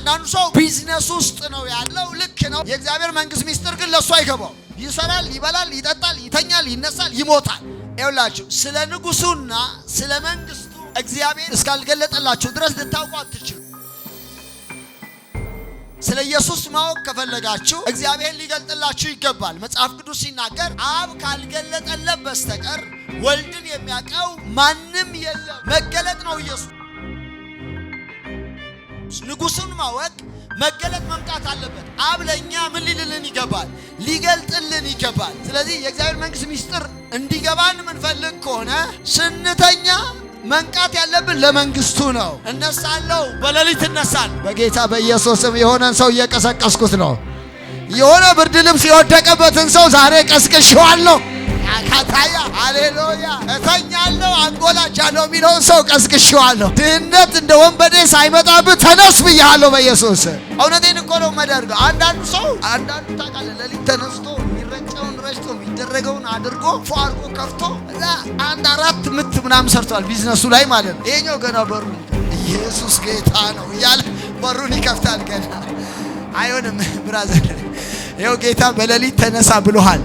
አንዳንዱ ሰው ቢዝነስ ውስጥ ነው ያለው። ልክ ነው። የእግዚአብሔር መንግስት ሚስጥር ግን ለሱ አይገባው። ይሰራል፣ ይበላል፣ ይጠጣል፣ ይተኛል፣ ይነሳል፣ ይሞታል። ይኸውላችሁ ስለ ንጉሱና ስለ መንግስቱ እግዚአብሔር እስካልገለጠላችሁ ድረስ ልታውቁ አትችሉ። ስለ ኢየሱስ ማወቅ ከፈለጋችሁ እግዚአብሔር ሊገልጥላችሁ ይገባል። መጽሐፍ ቅዱስ ሲናገር አብ ካልገለጠለት በስተቀር ወልድን የሚያውቀው ማንም የለም። መገለጥ ነው ኢየሱስ። ንጉሱን ማወቅ መገለጥ መምጣት አለበት። አብ ለኛ ምን ሊልልን ይገባል? ሊገልጥልን ይገባል። ስለዚህ የእግዚአብሔር መንግስት ሚስጥር እንዲገባን ምንፈልግ ከሆነ ስንተኛ መንቃት ያለብን ለመንግስቱ ነው። እነሳለሁ፣ በሌሊት እነሳል። በጌታ በኢየሱስም የሆነን ሰው እየቀሰቀስኩት ነው። የሆነ ብርድ ልብስ የወደቀበትን ሰው ዛሬ ቀስቅሼዋለሁ። አካታያ ሃሌሉያ። እተኛለሁ አንጎላጃለሁ የሚለውን ሰው ቀስቅሼዋለሁ። ድህነት እንደ ወንበዴ ሳይመጣብህ ተነስ ብያለሁ በኢየሱስ። እውነቴን እኮ ነው የማደርገው። አንዳንዱ ሰው ታውቃለህ፣ ሌሊት ተነስቶ የሚረጨውን ረጭቶ የሚደረገውን አድርጎ ፏርቆ ከፍቶ እዛ 1-4 ምት ምናምን ሰርቷል ቢዝነሱ ላይ ማለት ነው። ይሄኛው ገና በሩን ኢየሱስ ጌታ ነው እያለ በሩን ይከፍታል። ገና አይሆንም ብራዘር፣ ይኸው ጌታ በሌሊት ተነሳ ብሎሃል።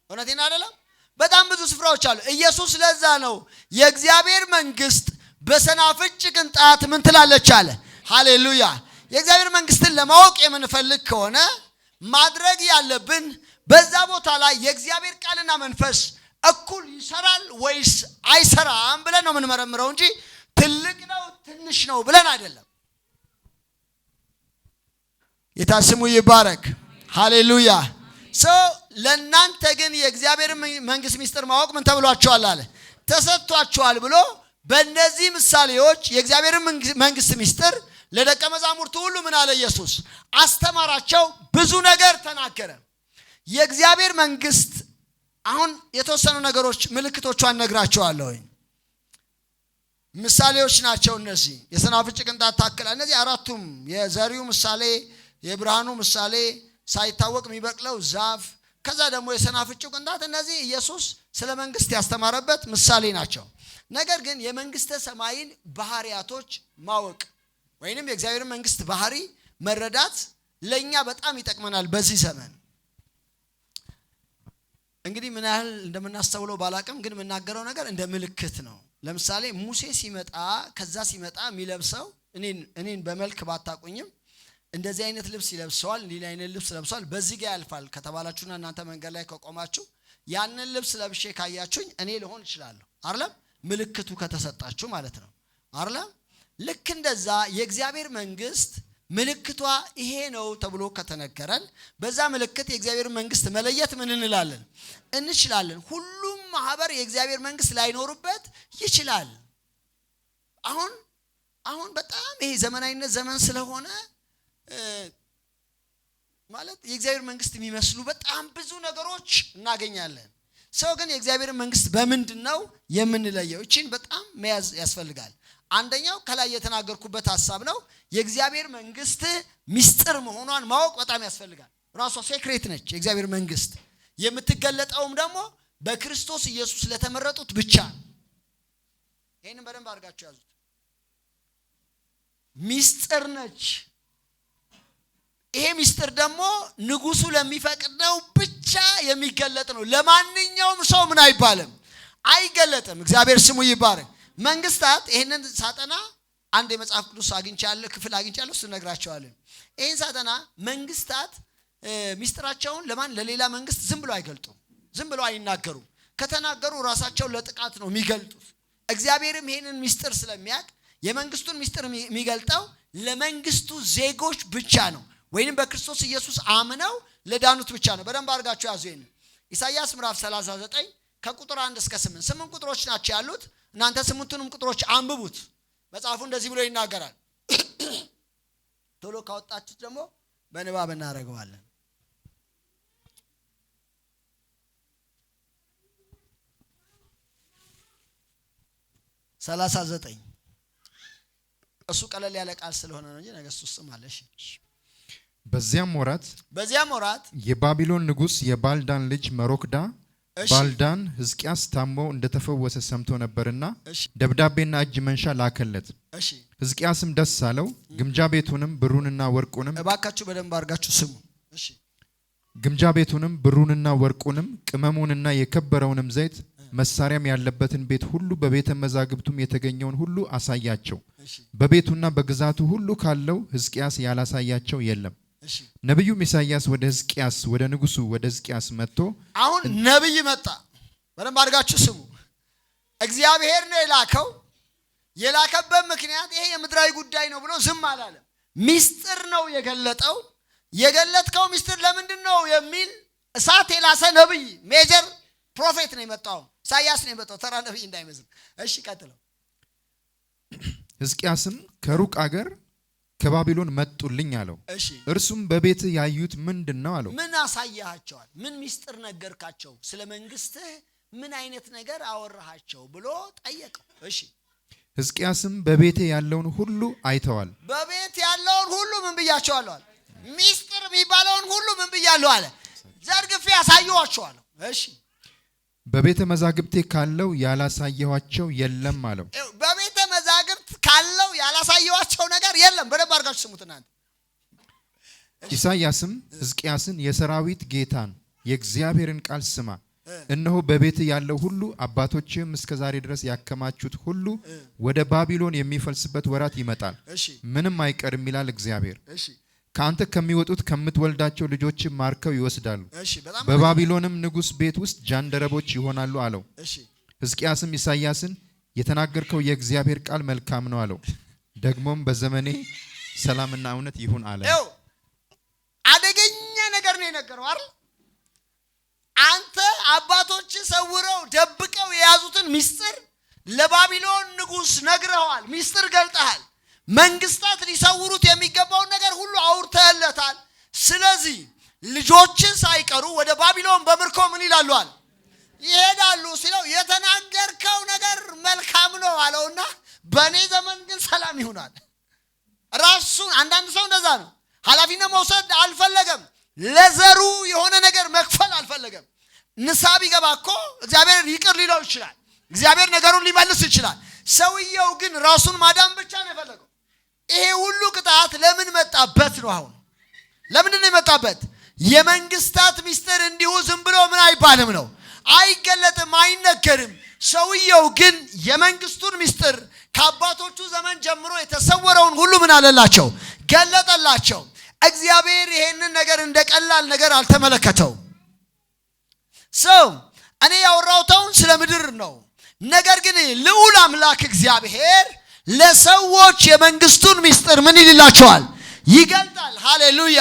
እውነቴን አይደለም። በጣም ብዙ ስፍራዎች አሉ። ኢየሱስ ለዛ ነው የእግዚአብሔር መንግስት በሰናፍጭ ቅንጣት ምን ትላለች አለ። ሃሌሉያ። የእግዚአብሔር መንግስትን ለማወቅ የምንፈልግ ከሆነ ማድረግ ያለብን በዛ ቦታ ላይ የእግዚአብሔር ቃልና መንፈስ እኩል ይሰራል ወይስ አይሰራም ብለን ነው የምንመረምረው እንጂ ትልቅ ነው ትንሽ ነው ብለን አይደለም። ጌታ ስሙ ይባረክ። ሃሌሉያ። ለእናንተ ግን የእግዚአብሔር መንግስት ሚስጥር ማወቅ ምን ተብሏችኋል አለ? ተሰጥቷችኋል ብሎ በእነዚህ ምሳሌዎች የእግዚአብሔር መንግስት ሚስጥር ለደቀ መዛሙርቱ ሁሉ ምን አለ? ኢየሱስ አስተማራቸው፣ ብዙ ነገር ተናገረ። የእግዚአብሔር መንግስት አሁን የተወሰኑ ነገሮች ምልክቶቿን ነግራቸዋለሁ። ምሳሌዎች ናቸው እነዚህ። የሰናፍጭ ቅንጣት ታክል፣ እነዚህ አራቱም የዘሪው ምሳሌ፣ የብርሃኑ ምሳሌ፣ ሳይታወቅ የሚበቅለው ዛፍ፣ ከዛ ደግሞ የሰናፍጩ ቅንጣት፣ እነዚህ ኢየሱስ ስለ መንግስት ያስተማረበት ምሳሌ ናቸው። ነገር ግን የመንግስተ ሰማይን ባህሪያቶች ማወቅ ወይንም የእግዚአብሔር መንግስት ባህሪ መረዳት ለኛ በጣም ይጠቅመናል በዚህ ዘመን። እንግዲህ ምን ያህል እንደምናስተውለው ባላቅም ግን የምናገረው ነገር እንደ ምልክት ነው። ለምሳሌ ሙሴ ሲመጣ ከዛ ሲመጣ የሚለብሰው እኔን በመልክ ባታቁኝም እንደዚህ አይነት ልብስ ይለብሰዋል፣ እንዲህ አይነት ልብስ ለብሰዋል፣ በዚህ ጋር ያልፋል ከተባላችሁና እናንተ መንገድ ላይ ከቆማችሁ ያንን ልብስ ለብሼ ካያችሁኝ እኔ ልሆን እችላለሁ አይደለም? ምልክቱ ከተሰጣችሁ ማለት ነው አይደለም? ልክ እንደዛ የእግዚአብሔር መንግስት ምልክቷ ይሄ ነው ተብሎ ከተነገረን በዛ ምልክት የእግዚአብሔር መንግስት መለየት ምን እንላለን? እንችላለን። ሁሉም ማህበር የእግዚአብሔር መንግስት ላይኖርበት ይችላል። አሁን በጣም ይሄ ዘመናዊነት ዘመን ስለሆነ ማለት የእግዚአብሔር መንግስት የሚመስሉ በጣም ብዙ ነገሮች እናገኛለን። ሰው ግን የእግዚአብሔር መንግስት በምንድነው የምንለየው? እቺን በጣም መያዝ ያስፈልጋል። አንደኛው ከላይ የተናገርኩበት ሐሳብ ነው። የእግዚአብሔር መንግስት ሚስጥር መሆኗን ማወቅ በጣም ያስፈልጋል። ራሷ ሴክሬት ነች የእግዚአብሔር መንግስት። የምትገለጠውም ደግሞ በክርስቶስ ኢየሱስ ለተመረጡት ብቻ። ይሄንን በደንብ አድርጋችሁ ያዙት። ሚስጥር ነች። ይሄ ሚስጥር ደግሞ ንጉሱ ለሚፈቅደው ብቻ የሚገለጥ ነው። ለማንኛውም ሰው ምን አይባልም፣ አይገለጥም። እግዚአብሔር ስሙ ይባረክ። መንግስታት ይሄንን ሳጠና አንድ የመጽሐፍ ቅዱስ ክፍል አግኝቻለሁ፣ እሱ ነግራቸዋለሁ። ይሄን ሳጠና መንግስታት ሚስጥራቸውን ለሌላ መንግስት ዝም ብሎ አይገልጡም፣ ዝም ብሎ አይናገሩም። ከተናገሩ ራሳቸውን ለጥቃት ነው የሚገልጡት። እግዚአብሔርም ይሄንን ሚስጥር ስለሚያውቅ የመንግስቱን ሚስጥር የሚገልጠው ለመንግስቱ ዜጎች ብቻ ነው፣ ወይንም በክርስቶስ ኢየሱስ አምነው ለዳኑት ብቻ ነው። በደንብ አድርጋችሁ ያዙ። ይሄን ኢሳይያስ ምዕራፍ 39 ከቁጥር 1 እስከ 8 ቁጥሮች ናቸው ያሉት። እናንተ 8ቱንም ቁጥሮች አንብቡት። መጽሐፉ እንደዚህ ብሎ ይናገራል። ቶሎ ካወጣችሁት ደግሞ በንባብ እናደርገዋለን። ሰላሳ 39 እሱ ቀለል ያለ ቃል ስለሆነ ነው እንጂ ነገስ ውስጥ ማለሽ። በዚያም ወራት የባቢሎን ንጉስ የባልዳን ልጅ መሮክዳ ባልዳን ሕዝቅያስ ታሞ እንደተፈወሰ ሰምቶ ነበርና ደብዳቤና እጅ መንሻ ላከለት። ሕዝቅያስም ደስ አለው። ግምጃ ቤቱንም ብሩንና ወርቁንም እባካችሁ በደንብ አድርጋችሁ ስሙ። ግምጃ ቤቱንም ብሩንና ወርቁንም ቅመሙንና የከበረውንም ዘይት መሳሪያም ያለበትን ቤት ሁሉ በቤተ መዛግብቱም የተገኘውን ሁሉ አሳያቸው። በቤቱና በግዛቱ ሁሉ ካለው ሕዝቅያስ ያላሳያቸው የለም። ነብዩ ኢሳይያስ ወደ ሕዝቅያስ ወደ ንጉሱ ወደ ሕዝቅያስ መጥቶ አሁን ነብይ መጣ። በደንብ አድርጋችሁ ስሙ። እግዚአብሔር ነው የላከው። የላከበት ምክንያት ይሄ የምድራዊ ጉዳይ ነው ብሎ ዝም አላለም። ሚስጥር ነው የገለጠው። የገለጥከው ሚስጥር ለምንድን ነው የሚል እሳት የላሰ ነብይ ሜጀር ፕሮፌት ነው የመጣው። ኢሳይያስ ነው የመጣው፣ ተራ ነብይ እንዳይመስል። እሺ ቀጥለው። ሕዝቅያስም ከሩቅ አገር ከባቢሎን መጡልኝ አለው። እርሱም በቤት ያዩት ምንድነው አለው። ምን አሳያቸዋል? ምን ሚስጥር ነገርካቸው? ስለ መንግስትህ ምን አይነት ነገር አወራሃቸው ብሎ ጠየቀው። እሺ ሕዝቅያስም በቤቴ ያለውን ሁሉ አይተዋል። በቤት ያለውን ሁሉ ምን ብያቸዋለሁ አለ። ሚስጥር የሚባለውን ሁሉ ምን ብያለሁ አለ። ዘርግፌ ያሳየዋቸዋለሁ። እሺ በቤተ መዛግብቴ ካለው ያላሳየዋቸው የለም አለው። በቤተ መዛግብት ካለው ያላሳየዋቸው ነገር የለም። በደንብ አድርጋችሁ ስሙት እናንተ። ኢሳይያስም ሕዝቅያስን የሰራዊት ጌታን የእግዚአብሔርን ቃል ስማ፣ እነሆ በቤት ያለው ሁሉ አባቶችም እስከዛሬ ድረስ ያከማቹት ሁሉ ወደ ባቢሎን የሚፈልስበት ወራት ይመጣል፣ ምንም አይቀርም ይላል እግዚአብሔር። ካንተ ከሚወጡት ከምትወልዳቸው ልጆች ማርከው ይወስዳሉ፣ በባቢሎንም ንጉስ ቤት ውስጥ ጃንደረቦች ይሆናሉ አለው። ሕዝቅያስም ኢሳይያስን የተናገርከው የእግዚአብሔር ቃል መልካም ነው አለው። ደግሞም በዘመኔ ሰላምና እውነት ይሁን አለ። አደገኛ ነገር ነው የነገረው አይደል? አንተ አባቶች ሰውረው ደብቀው የያዙትን ሚስጥር ለባቢሎን ንጉስ ነግረዋል። ሚስጥር ገልጠሃል። መንግስታት ሊሰውሩት የሚገባውን ነገር ሁሉ አውርተህለታል። ስለዚህ ልጆችን ሳይቀሩ ወደ ባቢሎን በምርኮ ምን ይላሉ አለ ይሄዳሉ ሲለው የተናገርከው ነገር መልካም ነው አለውና በኔ ዘመን ግን ሰላም ይሆናል። ራሱን አንዳንድ ሰው እንደዛ ነው። ኃላፊነት መውሰድ አልፈለገም። ለዘሩ የሆነ ነገር መክፈል አልፈለገም። ንስሐ ቢገባ እኮ እግዚአብሔር ይቅር ሊለው ይችላል። እግዚአብሔር ነገሩን ሊመልስ ይችላል። ሰውየው ግን ራሱን ማዳን ብቻ ነው የፈለገው። ይሄ ሁሉ ቅጣት ለምን መጣበት ነው? አሁን ለምንድን ነው የመጣበት? የመንግስታት ሚስጥር እንዲሁ ዝም ብሎ ምን አይባልም ነው፣ አይገለጥም፣ አይነገርም። ሰውየው ግን የመንግስቱን ሚስጥር ከአባቶቹ ዘመን ጀምሮ የተሰወረውን ሁሉ ምን አለላቸው? ገለጠላቸው። እግዚአብሔር ይሄንን ነገር እንደ ቀላል ነገር አልተመለከተው። ሰው እኔ ያወራሁትን ስለ ምድር ነው። ነገር ግን ልዑል አምላክ እግዚአብሔር ለሰዎች የመንግስቱን ሚስጥር ምን ይላቸዋል? ይገልጣል። ሃሌሉያ።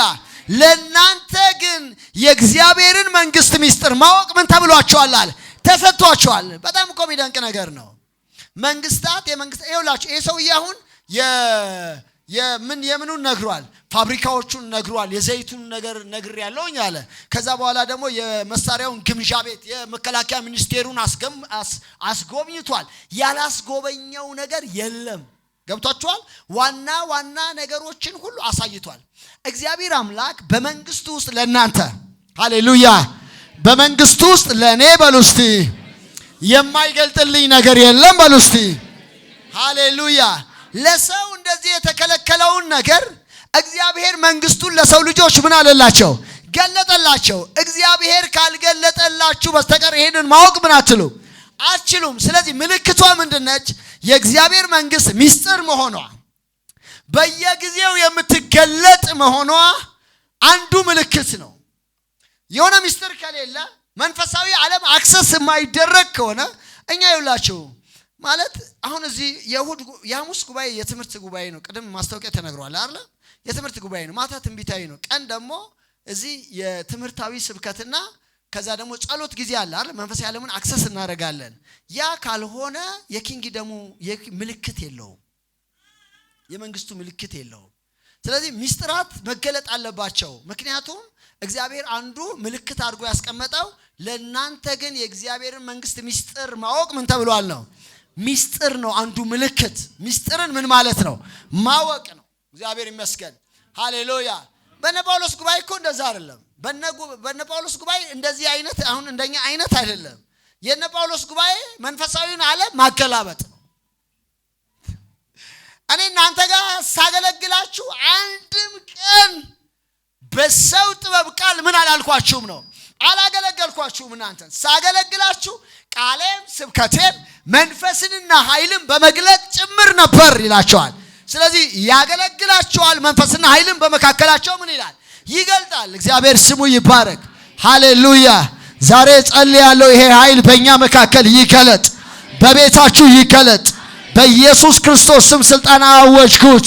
ለናንተ ግን የእግዚአብሔርን መንግስት ሚስጥር ማወቅ ምን ተብሏቸዋል አለ? ተሰጥቷቸዋል። በጣም እኮ የሚደንቅ ነገር ነው። መንግስታት ይኸውላችሁ ይሄ ሰውዬ አሁን የምኑን ነግሯል? ፋብሪካዎቹን ነግሯል። የዘይቱን ነገር ነግሬያለሁኝ አለ። ከዛ በኋላ ደግሞ የመሳሪያውን ግምጃ ቤት የመከላከያ ሚኒስቴሩን አስጎብኝቷል። ያላስጎበኘው ነገር የለም። ገብቷችኋል? ዋና ዋና ነገሮችን ሁሉ አሳይቷል። እግዚአብሔር አምላክ በመንግስቱ ውስጥ ለናንተ ሃሌሉያ፣ በመንግስቱ ውስጥ ለኔ በሉ እስቲ የማይገልጥልኝ ነገር የለም በሉ እስቲ ሃሌሉያ። ለሰው እንደዚህ የተከለከለውን ነገር እግዚአብሔር መንግስቱን ለሰው ልጆች ምን አለላቸው? ገለጠላቸው። እግዚአብሔር ካልገለጠላችሁ በስተቀር ይሄንን ማወቅ ምን አትችሉም። ስለዚህ ምልክቷ ምንድነች? የእግዚአብሔር መንግስት ሚስጥር መሆኗ፣ በየጊዜው የምትገለጥ መሆኗ አንዱ ምልክት ነው። የሆነ ሚስጥር ከሌለ መንፈሳዊ ዓለም አክሰስ የማይደረግ ከሆነ እኛ ይውላችሁ ማለት አሁን እዚህ የሐሙስ ጉባኤ የትምህርት ጉባኤ ነው። ቅድም ማስታወቂያ ተነግሯል አይደል? የትምህርት ጉባኤ ነው። ማታ ትንቢታዊ ነው። ቀን ደግሞ እዚህ የትምህርታዊ ስብከትና ከዛ ደግሞ ጸሎት ጊዜ አለ አይደል? መንፈሳዊ ዓለምን አክሰስ እናደርጋለን። ያ ካልሆነ የኪንግደሙ ምልክት የለውም፣ የመንግስቱ ምልክት የለውም። ስለዚህ ሚስጥራት መገለጥ አለባቸው። ምክንያቱም እግዚአብሔር አንዱ ምልክት አድርጎ ያስቀመጠው ለናንተ ግን የእግዚአብሔርን መንግስት ሚስጥር ማወቅ ምን ተብሏል ነው? ሚስጥር ነው አንዱ ምልክት። ሚስጥርን ምን ማለት ነው? ማወቅ ነው። እግዚአብሔር ይመስገን ሃሌሉያ። በነ ጳውሎስ ጉባኤ እኮ እንደዛ አይደለም። በነ ጳውሎስ ጉባኤ እንደዚህ አይነት አሁን እንደኛ አይነት አይደለም። የነ ጳውሎስ ጉባኤ መንፈሳዊውን ዓለም ማገላበጥ ነው። እኔ እናንተ ጋር ሳገለግላችሁ አንድም ቀን በሰው ጥበብ ቃል ምን አላልኳችሁም ነው፣ አላገለገልኳችሁም። እናንተን ሳገለግላችሁ ቃሌም ስብከቴም መንፈስንና ኃይልን በመግለጥ ጭምር ነበር ይላቸዋል። ስለዚህ ያገለግላቸዋል፣ መንፈስና ኃይልን በመካከላቸው ምን ይላል? ይገልጣል። እግዚአብሔር ስሙ ይባረክ። ሃሌሉያ። ዛሬ ጸልያለሁ፣ ይሄ ኃይል በእኛ መካከል ይገለጥ፣ በቤታችሁ ይገለጥ። በኢየሱስ ክርስቶስ ስም ስልጣን አወጅኩት።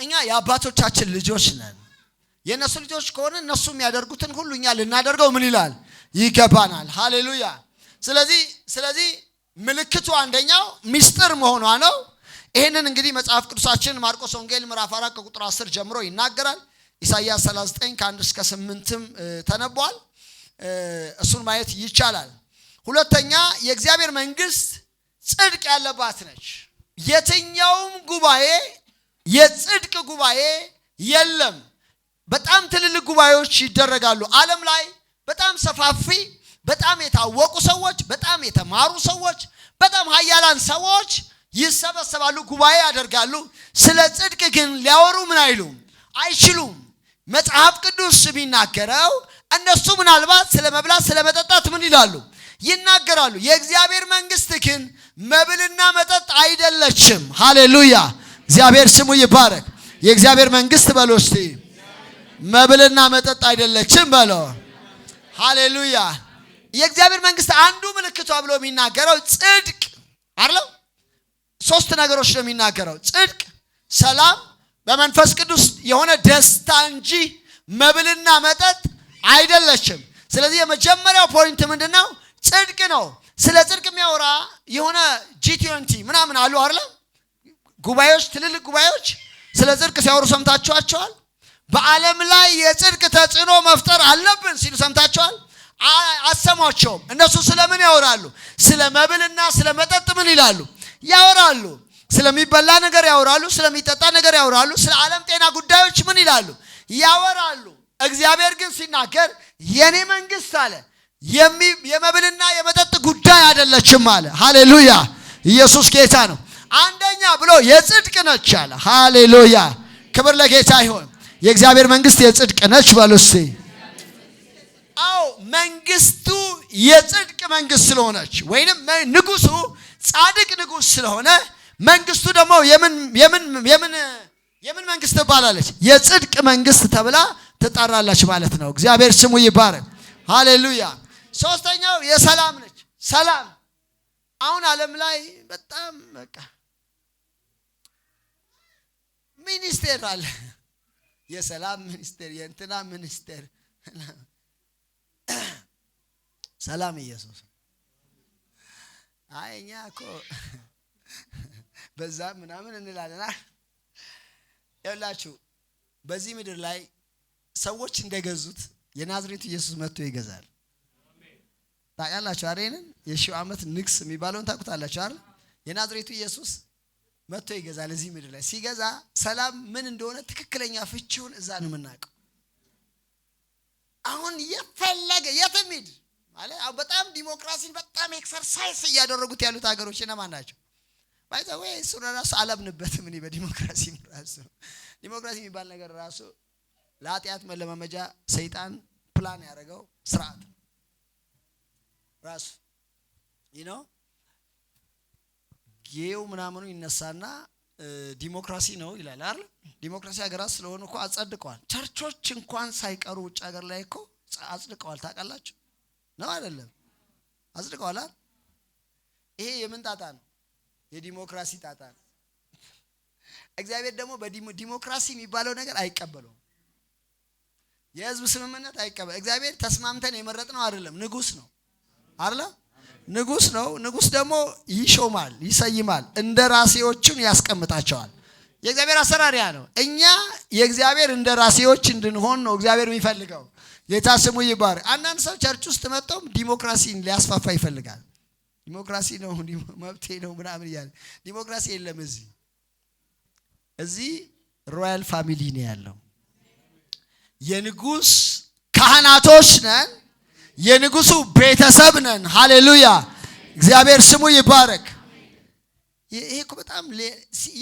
እኛ የአባቶቻችን ልጆች ነን። የእነሱ ልጆች ከሆነ እነሱ የሚያደርጉትን ሁሉ እኛ ልናደርገው ምን ይላል? ይገባናል። ሃሌሉያ። ስለዚህ ምልክቱ አንደኛው ሚስጥር መሆኗ ነው። ይሄንን እንግዲህ መጽሐፍ ቅዱሳችን ማርቆስ ወንጌል ምዕራፍ 4 ከቁጥር 10 ጀምሮ ይናገራል። ኢሳይያስ 39 ከ1 እስከ 8ም ተነቧል። እሱን ማየት ይቻላል። ሁለተኛ የእግዚአብሔር መንግስት ጽድቅ ያለባት ነች። የትኛውም ጉባኤ የጽድቅ ጉባኤ የለም። በጣም ትልልቅ ጉባኤዎች ይደረጋሉ ዓለም ላይ። በጣም ሰፋፊ፣ በጣም የታወቁ ሰዎች፣ በጣም የተማሩ ሰዎች፣ በጣም ኃያላን ሰዎች ይሰበሰባሉ፣ ጉባኤ ያደርጋሉ። ስለ ጽድቅ ግን ሊያወሩ ምን አይሉም? አይችሉም። መጽሐፍ ቅዱስ የሚናገረው እነሱ ምናልባት ስለ መብላት ስለ መጠጣት ምን ይላሉ? ይናገራሉ። የእግዚአብሔር መንግስት ግን መብልና መጠጥ አይደለችም። ሃሌሉያ። እግዚአብሔር ስሙ ይባረክ። የእግዚአብሔር መንግስት በሉ እስቲ መብልና መጠጥ አይደለችም በሉ። ሃሌሉያ። የእግዚአብሔር መንግስት አንዱ ምልክቷ ብሎ የሚናገረው ጽድቅ አይደለም። 3 ነገሮች ነው የሚናገረው። ጽድቅ፣ ሰላም፣ በመንፈስ ቅዱስ የሆነ ደስታ እንጂ መብልና መጠጥ አይደለችም። ስለዚህ የመጀመሪያው ፖይንት ምንድነው? ጽድቅ ነው። ስለ ጽድቅ የሚያወራ የሆነ G20 ምናምን አሉ አይደል? ጉባኤዎች፣ ትልልቅ ጉባኤዎች ስለ ጽድቅ ሲያወሩ ሰምታችኋቸዋል? በዓለም ላይ የጽድቅ ተጽዕኖ መፍጠር አለብን ሲሉ ሰምታችኋል? አሰሟቸውም። እነሱ ስለምን ያወራሉ? ስለ መብልና ስለ መጠጥ ምን ይላሉ? ያወራሉ። ስለሚበላ ነገር ያወራሉ፣ ስለሚጠጣ ነገር ያወራሉ፣ ስለ ዓለም ጤና ጉዳዮች ምን ይላሉ? ያወራሉ። እግዚአብሔር ግን ሲናገር የኔ መንግስት አለ የመብልና የመጠጥ ጉዳይ አይደለችም አለ። ሃሌሉያ። ኢየሱስ ጌታ ነው። አንደኛ ብሎ የጽድቅ ነች አለ። ሃሌሉያ። ክብር ለጌታ ይሁን። የእግዚአብሔር መንግስት የጽድቅ ነች በሉ እስቲ። አዎ መንግስቱ የጽድቅ መንግስት ስለሆነች ወይንም ንጉሱ ጻድቅ ንጉስ ስለሆነ መንግስቱ ደግሞ የምን መንግስት ትባላለች? የጽድቅ መንግስት ተብላ ትጠራለች ማለት ነው። እግዚአብሔር ስሙ ይባረክ። ሃሌሉያ። ሶስተኛው የሰላም ነች። ሰላም አሁን ዓለም ላይ በጣም በቃ ሚኒስቴር አለ። የሰላም ሚኒስቴር፣ የእንትና ሚኒስቴር። ሰላም ኢየሱስ። እኛ እኮ በዛ ምናምን እንላለን። ይኸውላችሁ በዚህ ምድር ላይ ሰዎች እንደገዙት የናዝሬቱ ኢየሱስ መጥቶ ይገዛል። ታውቃላችሁ አይደል? የሺው ዓመት ንግስ የሚባለውን ታውቁታላችሁ አይደል? የናዝሬቱ ኢየሱስ መጥቶ ይገዛል እዚህ ምድር ላይ። ሲገዛ ሰላም ምን እንደሆነ ትክክለኛ ፍቺውን እዛ ነው የምናውቀው። አሁን የፈለገ የትም ሂድ ማለት በጣም ዲሞክራሲን በጣም ኤክሰርሳይዝ እያደረጉት ያሉት ሀገሮች እነማን ናቸው? ባይዘው እሱ ራሱ አላምንበትም እኔ በዲሞክራሲ ራሱ። ዲሞክራሲ የሚባል ነገር ራሱ ለኃጢአት መለማመጃ ሰይጣን ፕላን ያደረገው ስርዓት ራሱ ጌው ምናምኑ ይነሳና ዲሞክራሲ ነው ይላል አይደል? ዲሞክራሲ ሀገራት ስለሆነ እኮ አጸድቀዋል። ቸርቾች እንኳን ሳይቀሩ ውጭ ሀገር ላይ እኮ አጽድቀዋል። ታውቃላችሁ ነው አይደለም? አጽድቀዋል አይደል? ይሄ የምን ጣጣ ነው? የዲሞክራሲ ጣጣ ነው። እግዚአብሔር ደግሞ በዲሞክራሲ የሚባለው ነገር አይቀበለውም። የህዝብ ስምምነት አይቀበል። እግዚአብሔር ተስማምተን የመረጥነው አይደለም። ንጉስ ነው አይደል? ንጉስ ነው። ንጉስ ደግሞ ይሾማል፣ ይሰይማል፣ እንደራሴዎቹን ያስቀምጣቸዋል። የእግዚአብሔር አሰራር ያ ነው። እኛ የእግዚአብሔር እንደራሴዎች እንድንሆን ነው እግዚአብሔር የሚፈልገው። ጌታ ስሙ ይባረክ። አንዳንድ ሰው ቸርች ውስጥ መጥቶም ዲሞክራሲን ሊያስፋፋ ይፈልጋል። ዲሞክራሲ ነው መብቴ ነው ምናምን ይላል። ዲሞክራሲ የለም። እዚህ ሮያል ፋሚሊ ነው ያለው። የንጉሥ ካህናቶች ነን። የንጉሱ ቤተሰብ ነን። ሃሌሉያ! እግዚአብሔር ስሙ ይባረክ። ይሄ እኮ በጣም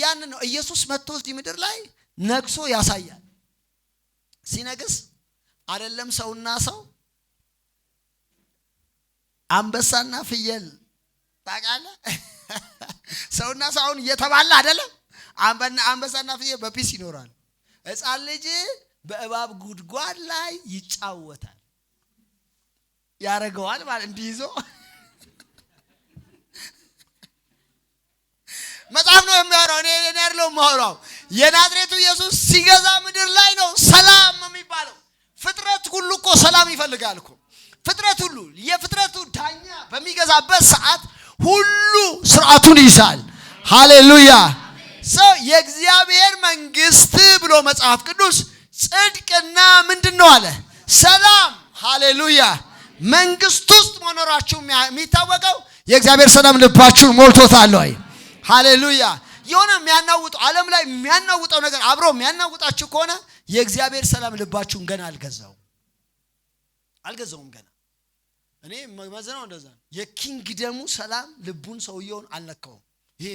ያን ነው ኢየሱስ መጥቶ እዚህ ምድር ላይ ነግሶ ያሳያል። ሲነግስ አይደለም ሰውና ሰው አንበሳና ፍየል ታውቃለህ? ሰውና ሰው አሁን እየተባለ አይደለም። አንበሳና ፍየል በፒስ ይኖራል። ሕፃን ልጅ በእባብ ጉድጓድ ላይ ይጫወታል። ያረጋዋል ማለት እንዲይዞ መጽሐፍ ነው የሚያወራው። እኔ አይደለም የማወራው። የናዝሬቱ ኢየሱስ ሲገዛ ምድር ላይ ነው ሰላም የሚባለው። ፍጥረት ሁሉ እኮ ሰላም ይፈልጋል እኮ። ፍጥረት ሁሉ የፍጥረቱ ዳኛ በሚገዛበት ሰዓት ሁሉ ስርዓቱን ይይዛል። ሃሌሉያ! ሰው የእግዚአብሔር መንግስት ብሎ መጽሐፍ ቅዱስ ጽድቅና ምንድነው አለ? ሰላም። ሃሌሉያ! መንግስት ውስጥ መኖራችሁ የሚታወቀው የእግዚአብሔር ሰላም ልባችሁን ሞልቶታል ወይ? ሃሌሉያ! የሆነ የሚያናውጠው ዓለም ላይ የሚያናውጠው ነገር አብሮ የሚያናውጣችሁ ከሆነ የእግዚአብሔር ሰላም ልባችሁን ገና አልገዛውም ገና። እኔ መዝናው እንደዛ ነው። የኪንግደሙ ሰላም ልቡን ሰውየውን አልነካውም። ይሄ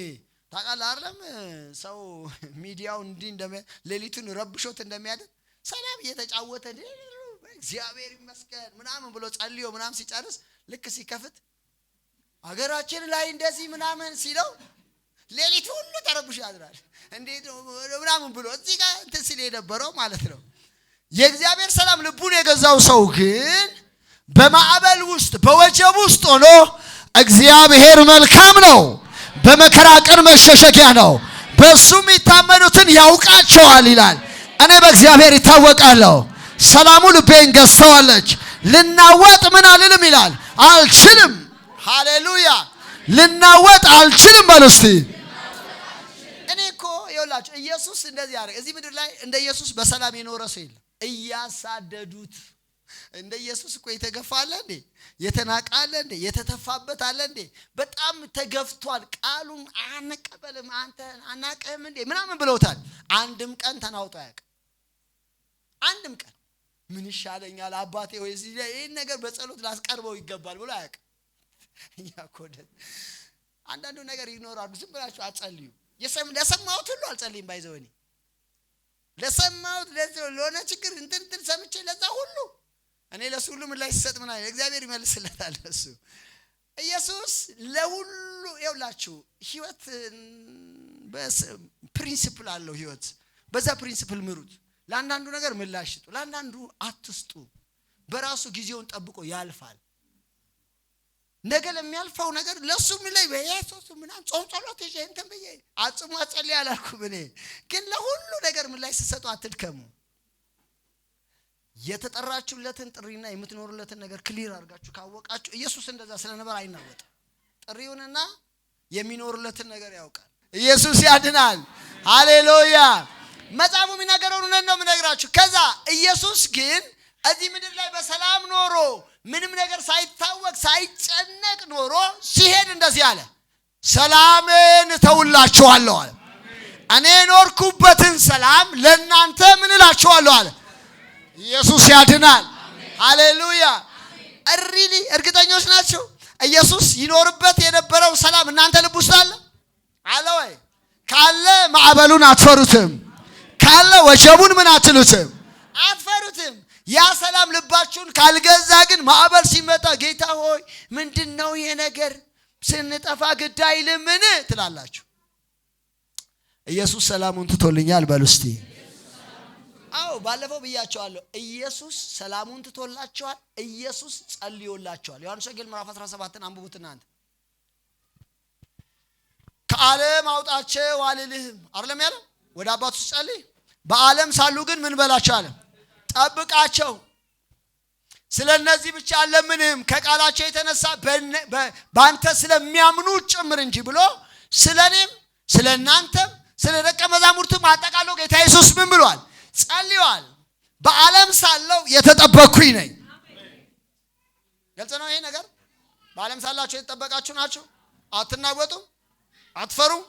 ታውቃለህ አይደለም? ሰው ሚዲያው እንዲህ ሌሊቱን ረብሾት እንደሚያደርግ ሰላም እየተጫወተ እግዚአብሔር ይመስገን ምናምን ብሎ ጸልዮ ምናምን ሲጨርስ ልክ ሲከፍት አገራችን ላይ እንደዚህ ምናምን ሲለው ሌሊቱ ሁሉ ተረብሾ ያድራል። እንዴት ምናምን ብሎ እዚህ ጋር እንትን ሲል የነበረው ማለት ነው። የእግዚአብሔር ሰላም ልቡን የገዛው ሰው ግን በማዕበል ውስጥ በወጀብ ውስጥ ሆኖ እግዚአብሔር መልካም ነው፣ በመከራ ቀን መሸሸጊያ ነው፣ በሱ የሚታመኑትን ያውቃቸዋል ይላል። እኔ በእግዚአብሔር ይታወቃለሁ። ሰላሙ ልቤን ገዝተዋለች። ልናወጥ ምን አልልም ይላል፣ አልችልም። ሃሌሉያ! ልናወጥ አልችልም በሉ እስቲ። እኔ እኮ ይኸውላችሁ ኢየሱስ እንደዚህ ያደረገ እዚህ ምድር ላይ እንደ ኢየሱስ በሰላም የኖረ ሰው የለም። እያሳደዱት እንደ ኢየሱስ እኮ የተገፋ አለ እንዴ? የተናቀ አለ እንዴ? የተተፋበት አለ እንዴ? በጣም ተገፍቷል። ቃሉን አንቀበልም አንተ አናቀህም እንዴ ምናምን ብለውታል። አንድም ቀን ተናውጦ አያውቅም። አንድም ቀን ምን ይሻለኛል አባቴ ወይ ይሄን ነገር በጸሎት ላስቀርበው ይገባል ብሎ አያውቅም። እኛ እኮ አንዳንዱ ነገር ይኖራሉ። ዝም ብላችሁ አትጸልዩ። ለሰማሁት ሁሉ አልጸልይም። ባይዘው እኔ ለሰማሁት ለሆነ ችግር እንትን ሰምቼ ለዛ ሁሉ እኔ ለሱ ሁሉ ምን ላይ ሲሰጥ ምን አይደል እግዚአብሔር ይመልስለታል። እሱ ኢየሱስ ለሁሉ ይውላችሁ ህይወት በፕሪንሲፕል አለው። ህይወት በዛ ፕሪንሲፕል ምሩት። ለአንዳንዱ ነገር ምላሽ ስጡ፣ ለአንዳንዱ አትስጡ። በራሱ ጊዜውን ጠብቆ ያልፋል። ነገ ለሚያልፈው ነገር ለሱ ምን ላይ በኢየሱስ ምናምን ጾም ጸሎት ይዤ እንትን ብዬ አጽሙ አጸልይ አላልኩም። እኔ ግን ለሁሉ ነገር ምን ላይ ሲሰጡ አትድከሙ። የተጠራችሁለትን ጥሪና የምትኖሩለትን ነገር ክሊር አድርጋችሁ ካወቃችሁ ኢየሱስ እንደዛ ስለነበር አይናወጥም። ጥሪውንና የሚኖሩለትን ነገር ያውቃል። ኢየሱስ ያድናል። ሃሌሉያ! መጽሐፉ የሚናገረውን ነው የምነግራችሁ። ከዛ ኢየሱስ ግን እዚህ ምድር ላይ በሰላም ኖሮ ምንም ነገር ሳይታወቅ ሳይጨነቅ ኖሮ ሲሄድ እንደዚህ አለ፣ ሰላምን እተውላችኋለሁ አለ። እኔ ኖርኩበትን ሰላም ለእናንተ ምን እላችኋለሁ አለ። ኢየሱስ ያድናል። ሃሌሉያ! ሪሊ እርግጠኞች ናቸው? ኢየሱስ ይኖርበት የነበረው ሰላም እናንተ ልብ ውስጥ አለ ወይ? ካለ ማዕበሉን አትፈሩትም። ካለ ወጀቡን ምን አትሉትም? አትፈሩትም። ያ ሰላም ልባችሁን ካልገዛ ግን ማዕበል ሲመጣ ጌታ ሆይ ምንድነው ይሄ ነገር ስንጠፋ ግድ አይልምን ትላላችሁ። ኢየሱስ ሰላሙን ትቶልኛል በሉ እስቲ። አዎ ባለፈው ብያቸዋለሁ። ኢየሱስ ሰላሙን ትቶላችኋል። ኢየሱስ ጸልዮላችኋል። ዮሐንስ ወንጌል ምዕራፍ 17ን አንብቡት እናንተ። ከዓለም አውጣቸው አልልህም አይደለም ያለው? ወደ አባቱ ጸልይ። በዓለም ሳሉ ግን ምን በላቸው አለ? ጠብቃቸው። ስለነዚህ ብቻ አለምንም ከቃላቸው የተነሳ በአንተ ስለሚያምኑ ጭምር እንጂ ብሎ ስለኔም ስለናንተም ስለ ደቀ መዛሙርቱም አጠቃለው ጌታ ኢየሱስ ምን ብሏል? ጸልዩዋል። በዓለም ሳለው የተጠበቅኩኝ ነኝ። ግልጽ ነው ይሄ ነገር። በዓለም ሳላችሁ የተጠበቃችሁ ናችሁ። አትናወጡም፣ አትፈሩም።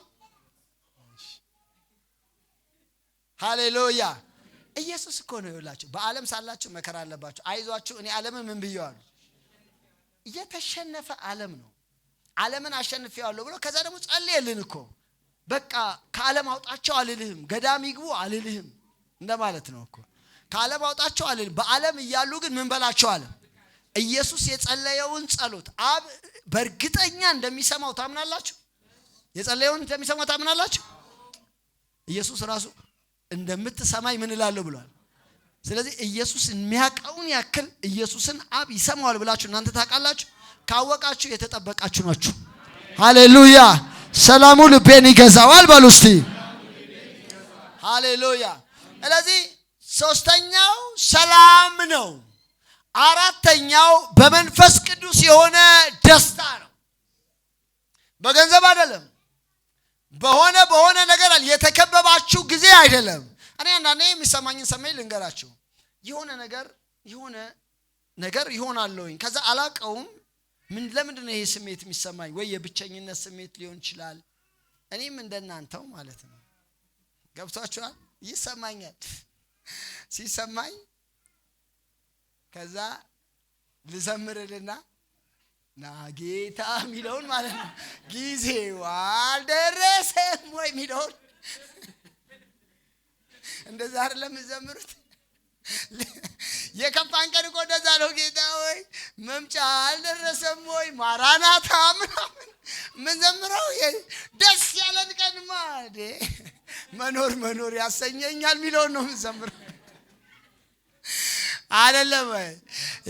ሃሌሉያ! ኢየሱስ እኮ ነው ይላችሁ በዓለም ሳላችሁ መከራ አለባችሁ አይዟችሁ እኔ ዓለምን ምን ብየዋለሁ የተሸነፈ ዓለም ነው ዓለምን አሸንፌዋለሁ ብሎ ከዛ ደግሞ ጸልየልን እኮ በቃ ከዓለም አውጣቸው አልልህም ገዳም ይግቡ አልልህም እንደማለት ነው እኮ ከዓለም አውጣቸው አልልህም በዓለም እያሉ ግን ምን በላቸው አለ ኢየሱስ የጸለየውን ጸሎት አብ በእርግጠኛ እንደሚሰማው ታምናላችሁ የጸለየውን እንደሚሰማው ታምናላችሁ ኢየሱስ ራሱ እንደምትሰማይ ምን እላለሁ ብሏል ስለዚህ ኢየሱስ የሚያውቀውን ያክል ኢየሱስን አብ ይሰማዋል ብላችሁ እናንተ ታውቃላችሁ ካወቃችሁ የተጠበቃችሁ ናችሁ ሃሌሉያ ሰላሙ ልቤን ይገዛዋል በሉ እስቲ ሃሌሉያ ስለዚህ ሶስተኛው ሰላም ነው አራተኛው በመንፈስ ቅዱስ የሆነ ደስታ ነው በገንዘብ አይደለም በሆነ ነገር የተከበባችሁ ጊዜ አይደለም እኔ አንዳንዴ የሚሰማኝን ሰማይ ልንገራችሁ የሆነ ነገር ይሆናልኝ ከዛ አላቀውም ለምንድን ነው ይሄ ስሜት የሚሰማኝ ወይ የብቸኝነት ስሜት ሊሆን ይችላል እኔም እንደናንተው ማለት ነው ገብቷችኋል ይሰማኛል ሲሰማኝ ከዛ ልዘምርልና ና ጌታ ሚለውን ማለት ነው ጊዜው አልደረሰም ወይ ሚለውን እንደዛ አይደለም ዘምሩት የከፋን ቀን እኮ እንደዛ ነው ጌታ ወይ መምጫ አልደረሰም ወይ ማራናታ ምናምን ምን ዘምረው ደስ ያለን ቀን ማደ መኖር ያሰኘኛል ሚለውን ነው ዘምረው አይደለም